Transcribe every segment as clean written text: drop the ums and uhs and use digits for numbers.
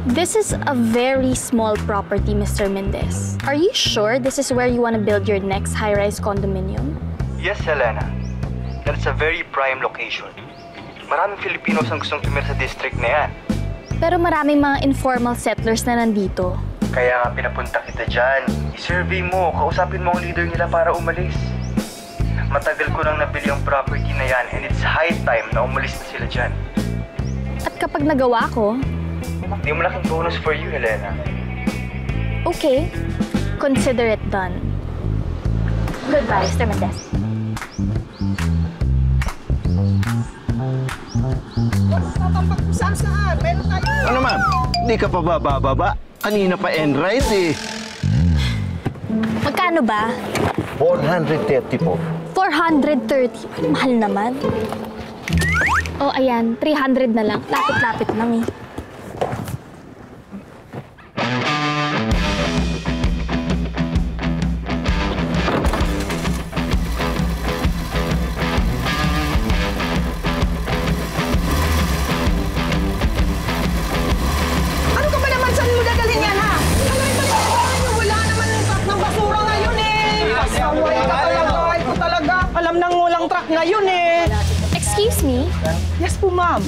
This is a very small property, Mr. Mendez. Are you sure this is where you want to build your next high-rise condominium? Yes, Helena. That's a very prime location. Maraming Filipinos ang gustong tumira sa district na yan. Pero maraming mga informal settlers na nandito. Kaya nga pinapunta kita dyan. I-survey mo, kausapin mo ang leader nila para umalis. Matagal ko nang nabili ang property na yan and it's high time na umalis na sila dyan. At kapag nagawa ko, Di mo malaking bonus for you, Helena. okay, consider it done. Goodbye, Mr. Mendez. Saan? Meron tayo. Ano ma'am? Di ka pa bababa? Kanina pa end right eh. Magkano ba? 430 po. 430. Mahal naman. Oh, ayan. 300 na lang. Lapit-lapit lang eh. Ano ka ba naman? Saan mo dadalhin yan, ha? Ano yung pagkakaroon nyo? Wala naman yung truck ng basura ngayon, eh. Pasaway ka talaga. Ito talaga. Alam nang walang truck ngayon, eh. Excuse me? Yes po, ma'am.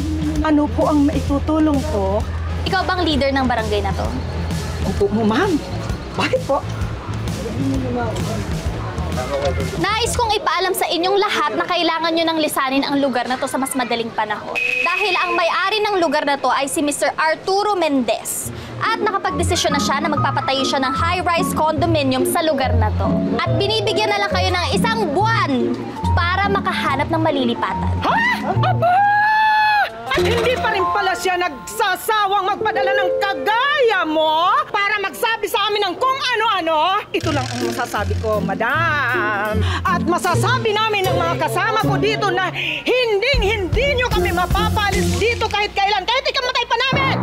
Ano po ang maitutulong ko? Ikaw bang leader ng barangay na to? Opo mo, ma'am. Bakit po? Nais kong ipaalam sa inyong lahat na kailangan nyo nang lisanin ang lugar na to sa mas madaling panahon. Dahil ang may-ari ng lugar na to ay si Mr. Arturo Mendez. At nakapagdesisyon na siya na magpapatayo siya ng high-rise condominium sa lugar na to. At binibigyan na lang kayo ng 1 buwan para makahanap ng malilipatan. Ha? Aba! At hindi pa rin pala siya nagsasawang magpadala ng kagaya mo para magsabi sa amin ng kung ano-ano. Ito lang ang masasabi ko, madam. At masasabi namin ng mga kasama ko dito na hindi nyo kami mapapalis dito kahit kailan. Kahit ikamatay pa namin!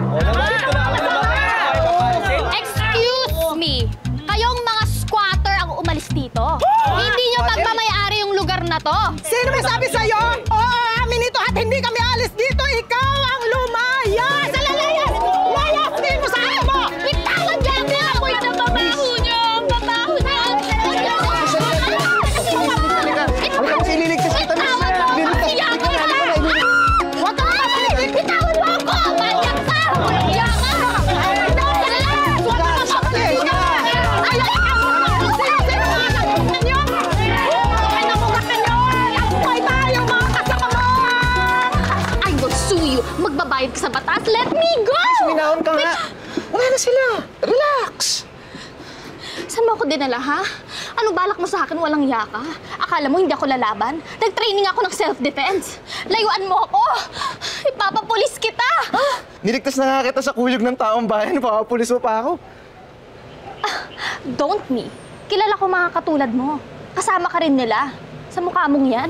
Excuse me! Kayong mga squatter ang umalis dito. Hindi nyo pagmamayari yung lugar na to. Sino may sabi sa'yo? Oo, amin ito at hindi kami alis dito. Ikaw ang lumayas! Layas! Layas! Tingin mo sa ano mo! Bitawan dyan! Amoy na babaho nyo! Babaho nyo! Halika kasi ililigtas kita, miss. Liligtas kita. Huwag kang mabalik! Bitawan mo ako! Manyak ka! Manyak ka! I will sue you! Magbabayad ka sa batas! Let me go! Suminahon ka nga. Wala na sila. Relax. Saan mo ako dinala, ha? Ano balak mo sa akin walang yaka? Akala mo hindi ako lalaban? Nag-training ako ng self-defense. Layuan mo ako! Ipapapulis kita! Niligtas na nga kita sa kuyog ng taong bayan. Papapulis mo pa ako. Don't me. Kilala ko mga katulad mo. Kasama ka rin nila. Sa mukha mong yan.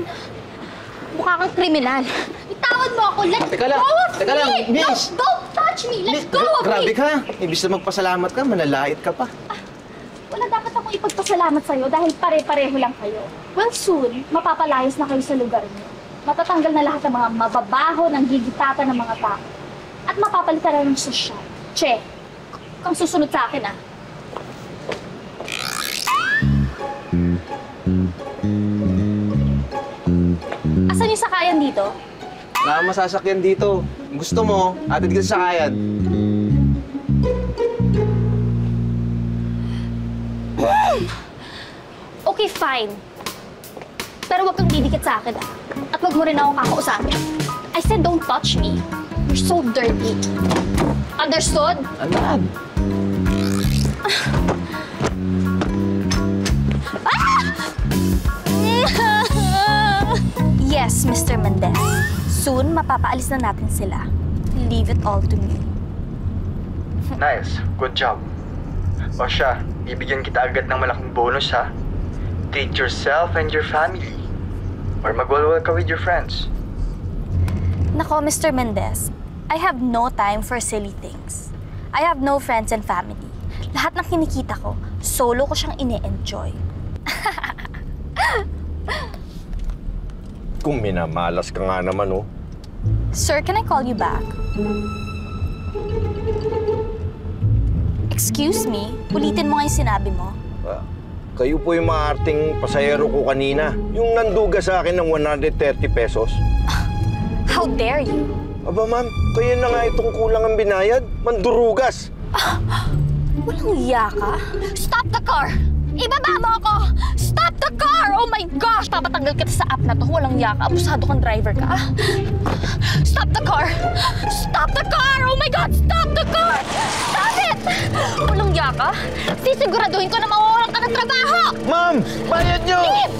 Mukha kang kriminal. Itawad mo ako. Let Teka lang. go of Teka me! lang, miss. Don't touch me! Let go of Grabe me! ka. Ibig na magpasalamat ka, manalait ka pa. Wala dapat akong ipagpasalamat sa'yo dahil pare-pareho lang kayo. Well, soon, mapapalayas na kayo sa lugar niyo. Matatanggal na lahat ng mga mababaho ng gigitatan ng mga tao. At mapapalitan na ng sosyal. Che, kung susunod sa akin, ah. Asan yung sakayan dito? Wala kang masasakyan dito. Kung gusto mo, atid ka sa sakayan. Okay, fine. Pero huwag kang didikit sa akin, ah. At huwag mo rin akong kakausapin. I said don't touch me. You're so dirty. Understood? Anan? Yes, Mr. Mendez. Soon, mapapaalis na natin sila. Leave it all to me. Nice. Good job. O siya, bibigyan kita agad ng malaking bonus, ha? Treat yourself and your family. Or magwalwal ka with your friends. Nako, Mr. Mendez. I have no time for silly things. I have no friends and family. Lahat ng kinikita ko, solo ko siyang ine-enjoy. Naku, minamalas ka nga naman, oh. Sir, can I call you back? Excuse me, ulitin mo nga yung sinabi mo. Kayo po yung maarting pasahero ko kanina. Yung nanduga sa akin ng 130 pesos. How dare you? Aba, ma'am, kayo na nga itong kulang ang binayad. Mandurugas. Walang iya ka? Stop the car! Ibaba mo ako! Stop the car! Oh my gosh! Papatanggal kita sa app na to. Walang iya ka. Abusado kang driver ka. Stop the car! Stop the car! Oh my God! Stop the car! Stop it! Walang iya ka? Sisiguraduhin ko na mawawalan ka ng trabaho! Ma'am, bayad nyo! Leave!